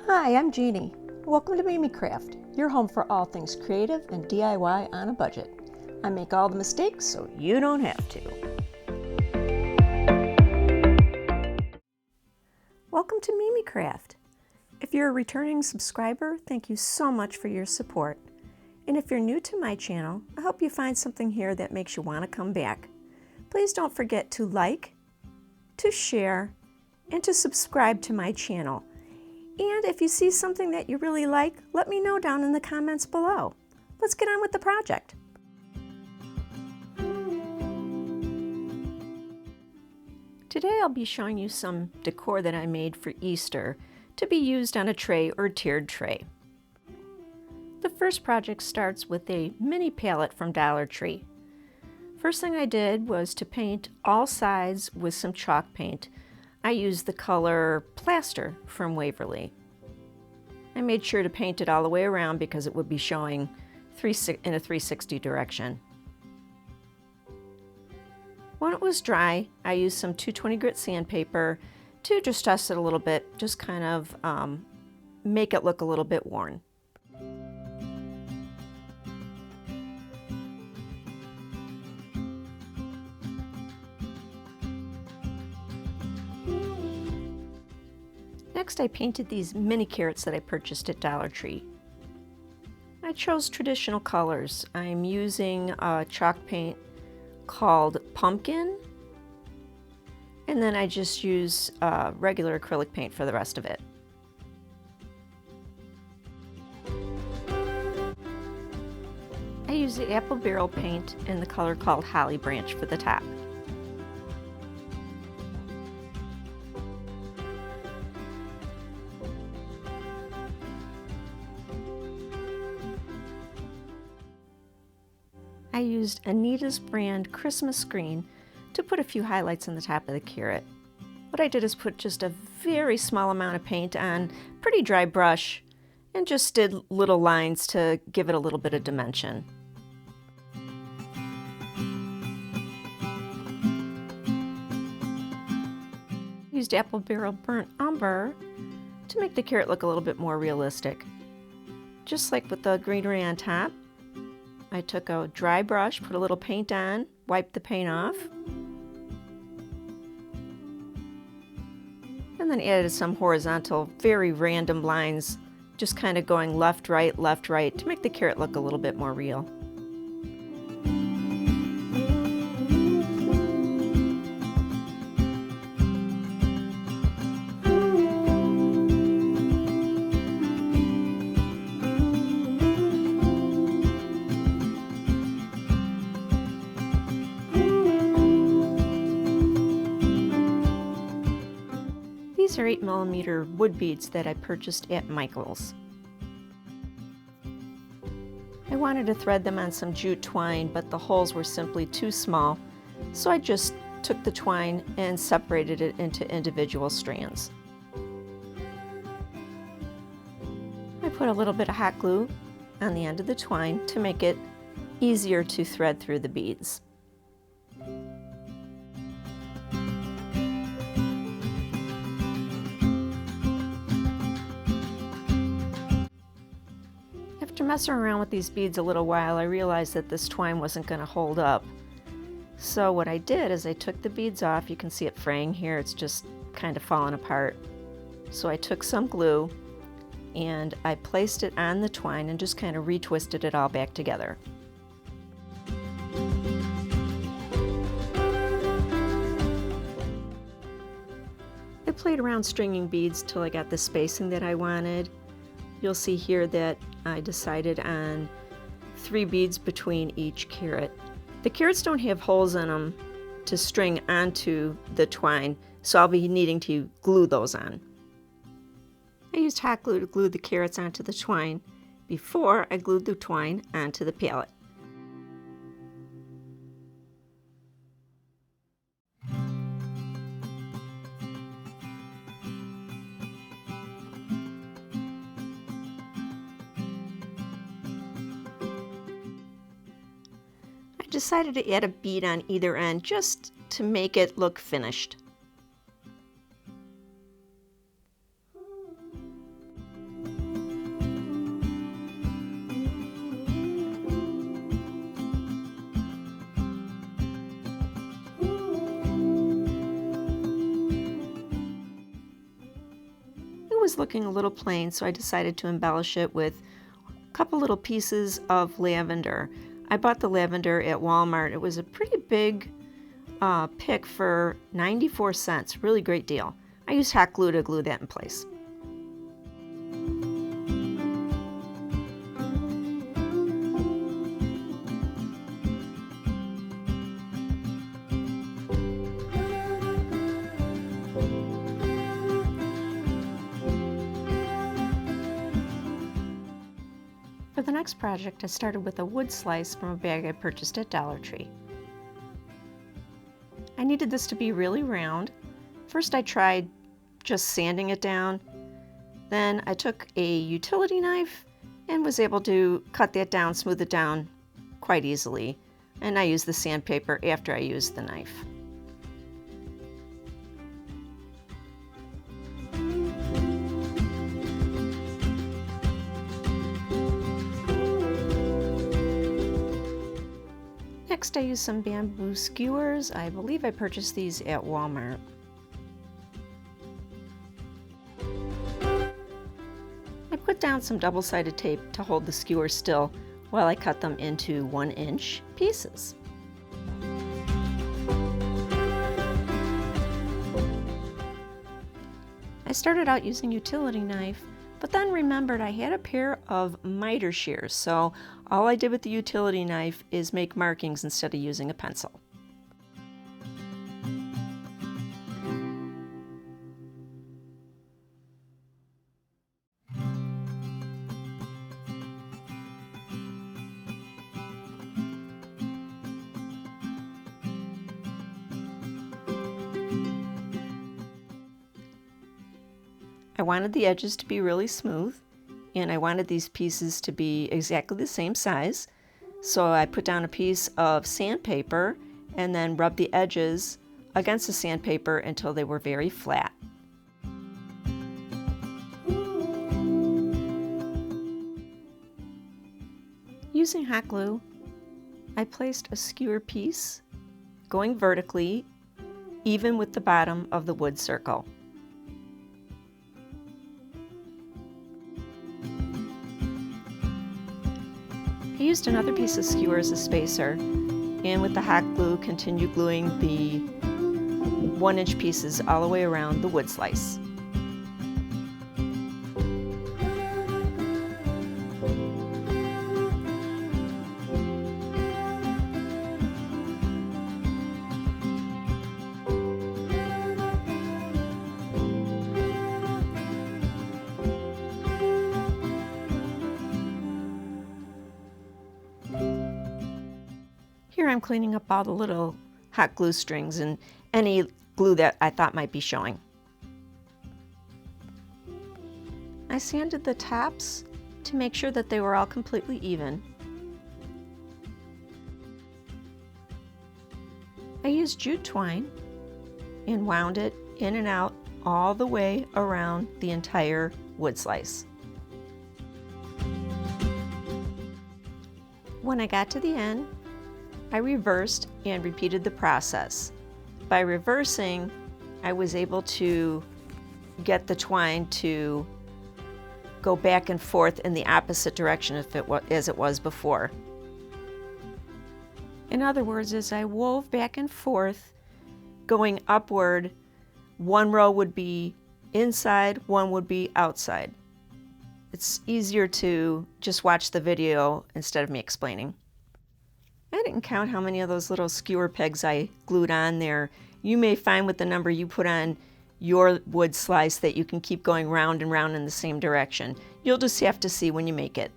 Hi, I'm Jeannie. Welcome to Mimi Craft, your home for all things creative and DIY on a budget. I make all the mistakes so you don't have to. Welcome to Mimi Craft. If you're a returning subscriber, thank you so much for your support. And if you're new to my channel, I hope you find something here that makes you want to come back. Please don't forget to like, to share, and to subscribe to my channel. And if you see something that you really like, let me know down in the comments below. Let's get on with the project. Today I'll be showing you some decor that I made for Easter to be used on a tray or tiered tray. The first project starts with a mini palette from Dollar Tree. First thing I did was to paint all sides with some chalk paint. I used the color Plaster from Waverly. I made sure to paint it all the way around because it would be showing in a 360 direction. When it was dry, I used some 220 grit sandpaper to just dust it a little bit, just kind of make it look a little bit worn. Next, I painted these mini carrots that I purchased at Dollar Tree. I chose traditional colors. I'm using a chalk paint called Pumpkin, and then I just use regular acrylic paint for the rest of it. I used the apple barrel paint in the color called Holly Branch for the top. I used Anita's brand Christmas Green to put a few highlights on the top of the carrot. What I did is put just a very small amount of paint on a pretty dry brush and just did little lines to give it a little bit of dimension. Used apple barrel burnt umber to make the carrot look a little bit more realistic. Just like with the greenery on top, I took a dry brush, put a little paint on, wiped the paint off, and then added some horizontal, very random lines, just kind of going left, right, to make the carrot look a little bit more real. These are 8mm wood beads that I purchased at Michael's. I wanted to thread them on some jute twine, but the holes were simply too small, so I just took the twine and separated it into individual strands. I put a little bit of hot glue on the end of the twine to make it easier to thread through the beads. After messing around with these beads a little while, I realized that this twine wasn't going to hold up. So what I did is I took the beads off. You can see it fraying here. It's just kind of falling apart. So I took some glue and I placed it on the twine and just kind of retwisted it all back together. I played around stringing beads till I got the spacing that I wanted. You'll see here that I decided on 3 beads between each carrot. The carrots don't have holes in them to string onto the twine, so I'll be needing to glue those on. I used hot glue to glue the carrots onto the twine before I glued the twine onto the palette. Decided to add a bead on either end just to make it look finished. was looking a little plain, so I decided to embellish it with a couple little pieces of lavender. I bought the lavender at Walmart. It was a pretty big pick for 94 cents. Really great deal. I used hot glue to glue that in place. For the next project, I started with a wood slice from a bag I purchased at Dollar Tree. I needed this to be really round. First I tried just sanding it down. Then I took a utility knife and was able to cut that down, smooth it down quite easily. And I used the sandpaper after I used the knife. Next I used some bamboo skewers. I believe I purchased these at Walmart. I put down some double-sided tape to hold the skewers still while I cut them into 1-inch pieces. I started out using utility knife, but then remembered I had a pair of miter shears, so all I did with the utility knife is make markings instead of using a pencil. I wanted the edges to be really smooth, and I wanted these pieces to be exactly the same size. So I put down a piece of sandpaper and then rubbed the edges against the sandpaper until they were very flat. Using hot glue, I placed a skewer piece going vertically, even with the bottom of the wood circle. I used another piece of skewer as a spacer, and with the hot glue continued gluing the 1-inch pieces all the way around the wood slice. Here I'm cleaning up all the little hot glue strings and any glue that I thought might be showing. I sanded the tops to make sure that they were all completely even. I used jute twine and wound it in and out all the way around the entire wood slice. When I got to the end, I reversed and repeated the process. By reversing, I was able to get the twine to go back and forth in the opposite direction as it was before. In other words, as I wove back and forth, going upward, one row would be inside, one would be outside. It's easier to just watch the video instead of me explaining. I didn't count how many of those little skewer pegs I glued on there. You may find with the number you put on your wood slice that you can keep going round and round in the same direction. You'll just have to see when you make it.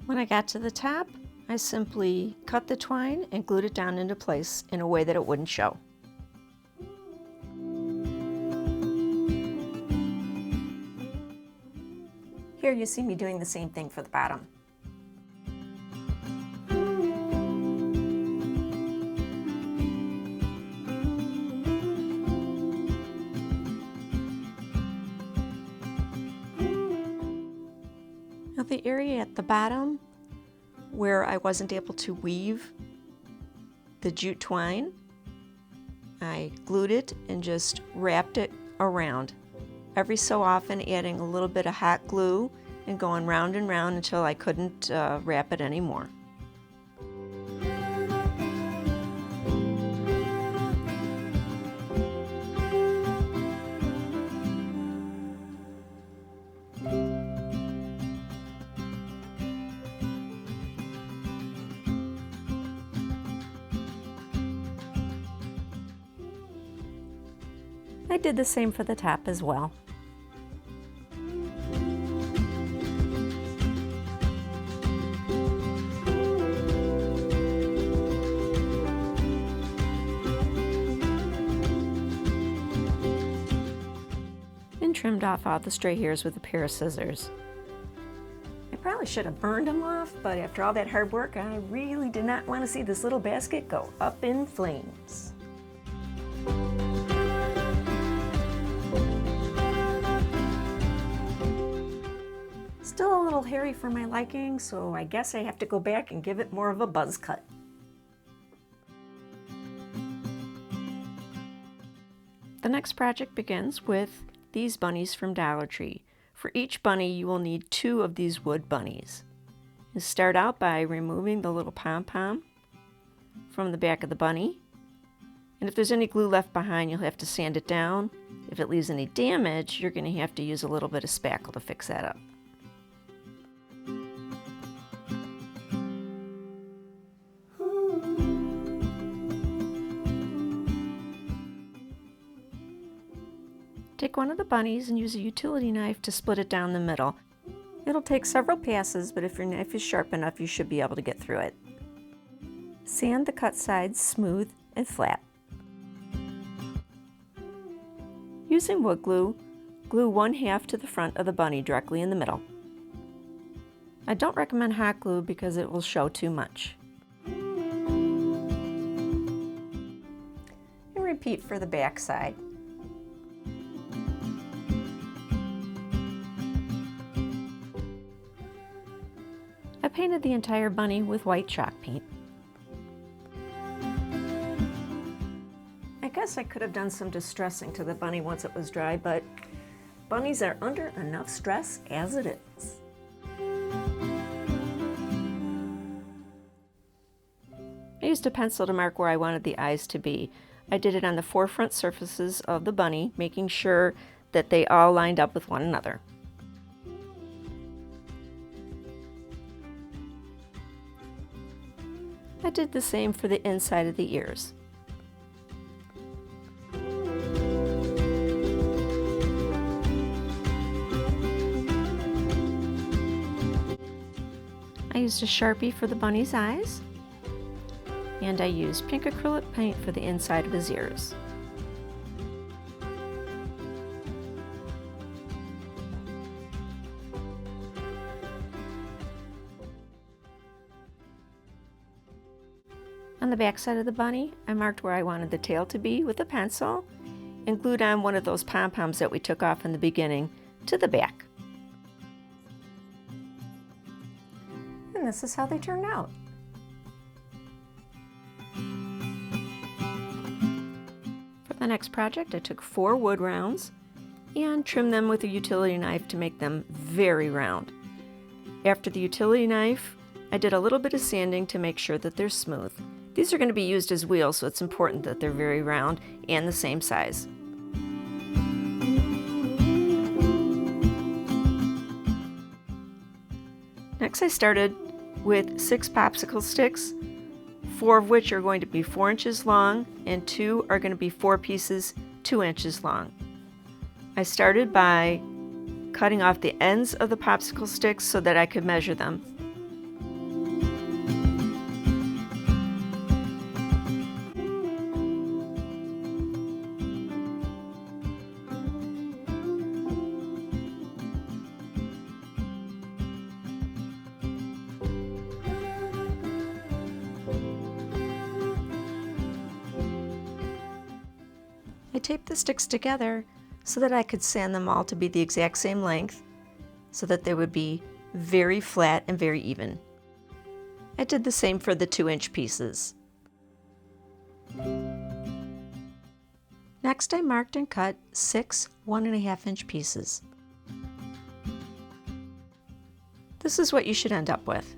When I got to the top, I simply cut the twine and glued it down into place in a way that it wouldn't show. Here you see me doing the same thing for the bottom. Now the area at the bottom where I wasn't able to weave the jute twine, I glued it and just wrapped it around. Every so often adding a little bit of hot glue and going round and round until I couldn't wrap it anymore. I did the same for the top as well. And trimmed off all the stray hairs with a pair of scissors. I probably should have burned them off, but after all that hard work, I really did not want to see this little basket go up in flames. Still a little hairy for my liking, so I guess I have to go back and give it more of a buzz cut. The next project begins with these bunnies from Dollar Tree. For each bunny, you will need 2 of these wood bunnies. You start out by removing the little pom-pom from the back of the bunny. And if there's any glue left behind, you'll have to sand it down. If it leaves any damage, you're going to have to use a little bit of spackle to fix that up. Take one of the bunnies and use a utility knife to split it down the middle. It'll take several passes, but if your knife is sharp enough, you should be able to get through it. Sand the cut sides smooth and flat. Using wood glue, glue 1/2 to the front of the bunny directly in the middle. I don't recommend hot glue because it will show too much. And repeat for the back side. I painted the entire bunny with white chalk paint. I guess I could have done some distressing to the bunny once it was dry, but bunnies are under enough stress as it is. I used a pencil to mark where I wanted the eyes to be. I did it on the 4 front surfaces of the bunny, making sure that they all lined up with one another. I did the same for the inside of the ears. I used a Sharpie for the bunny's eyes, and I used pink acrylic paint for the inside of his ears. On the back side of the bunny, I marked where I wanted the tail to be with a pencil and glued on one of those pom-poms that we took off in the beginning to the back. And this is how they turned out. For the next project, I took 4 wood rounds and trimmed them with a utility knife to make them very round. After the utility knife, I did a little bit of sanding to make sure that they're smooth. These are going to be used as wheels, so it's important that they're very round and the same size. Next, I started with 6 popsicle sticks, 4 of which are going to be 4 inches long, and 2 are going to be 4 pieces 2 inches long. I started by cutting off the ends of the popsicle sticks so that I could measure them. I taped the sticks together so that I could sand them all to be the exact same length so that they would be very flat and very even. I did the same for the 2-inch pieces. Next, I marked and cut 6 1.5-inch pieces. This is what you should end up with.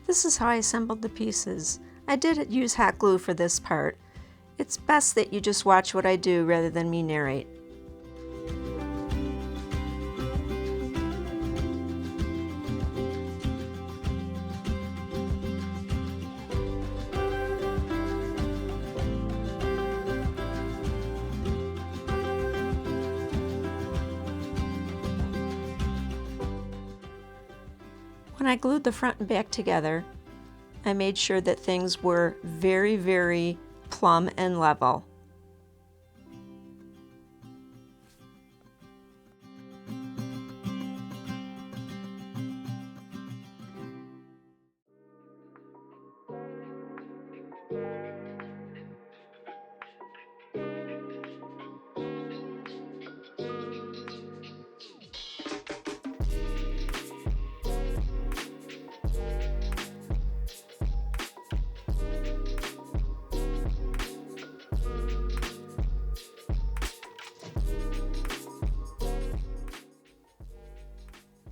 This is how I assembled the pieces. I did use hot glue for this part. It's best that you just watch what I do rather than me narrate. When I glued the front and back together, I made sure that things were very, very plumb and level.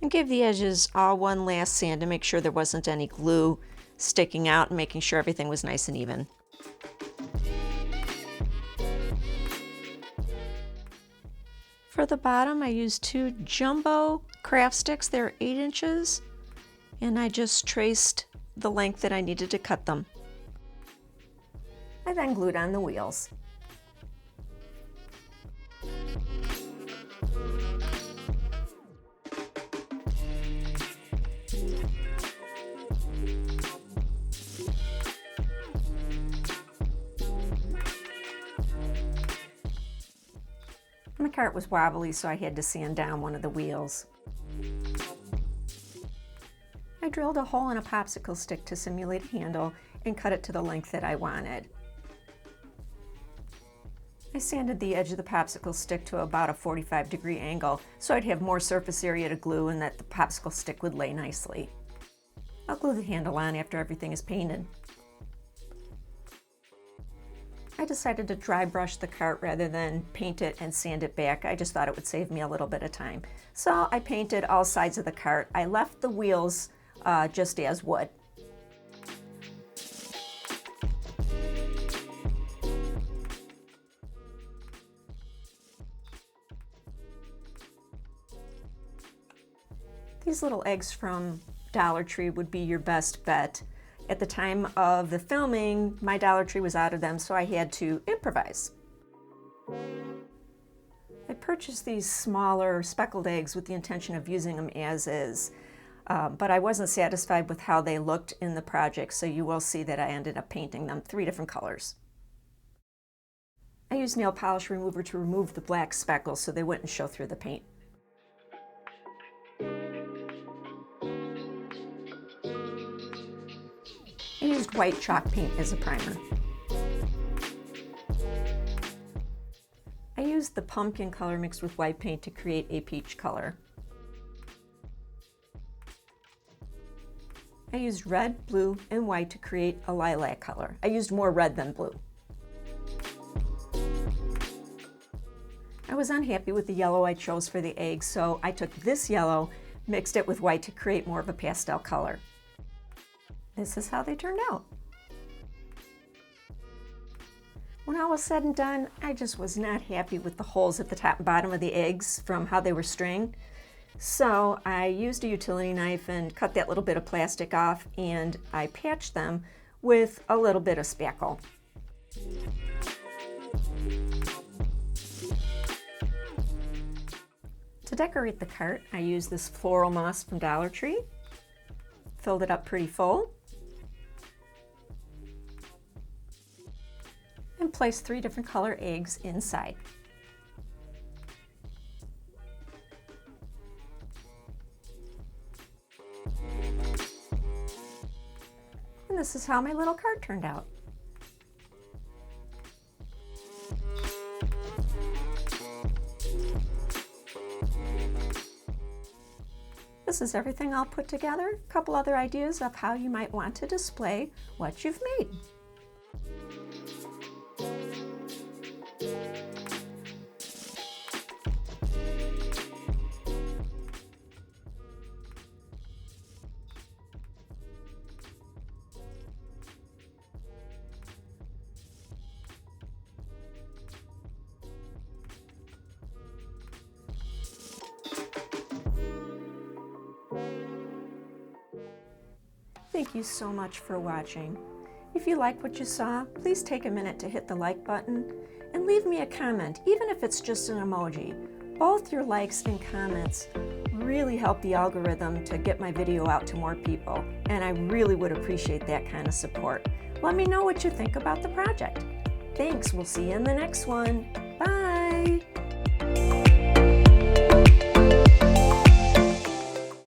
And give the edges all one last sand to make sure there wasn't any glue sticking out and making sure everything was nice and even. For the bottom, I used 2 jumbo craft sticks. They're 8 inches, and I just traced the length that I needed to cut them. I then glued on the wheels. My cart was wobbly, so I had to sand down one of the wheels. I drilled a hole in a popsicle stick to simulate a handle and cut it to the length that I wanted. I sanded the edge of the popsicle stick to about a 45-degree angle so I'd have more surface area to glue and that the popsicle stick would lay nicely. I'll glue the handle on after everything is painted. I decided to dry brush the cart rather than paint it and sand it back. I just thought it would save me a little bit of time. So I painted all sides of the cart. I left the wheels just as wood. These little eggs from Dollar Tree would be your best bet. At the time of the filming, my Dollar Tree was out of them, so I had to improvise. I purchased these smaller speckled eggs with the intention of using them as is, but I wasn't satisfied with how they looked in the project, so you will see that I ended up painting them 3 different colors. I used nail polish remover to remove the black speckles so they wouldn't show through the paint. I used white chalk paint as a primer. I used the pumpkin color mixed with white paint to create a peach color. I used red, blue, and white to create a lilac color. I used more red than blue. I was unhappy with the yellow I chose for the eggs, so I took this yellow, mixed it with white to create more of a pastel color. This is how they turned out. When all was said and done, I just was not happy with the holes at the top and bottom of the eggs from how they were stringed. So I used a utility knife and cut that little bit of plastic off, and I patched them with a little bit of spackle. To decorate the cart, I used this floral moss from Dollar Tree. Filled it up pretty full. And placed 3 different color eggs inside. And this is how my little cart turned out. This is everything all put together. A couple other ideas of how you might want to display what you've made. Thank you so much for watching. If you like what you saw, please take a minute to hit the like button and leave me a comment, even if it's just an emoji. Both your likes and comments really help the algorithm to get my video out to more people, and I really would appreciate that kind of support. Let me know what you think about the project. Thanks, we'll see you in the next one. Bye!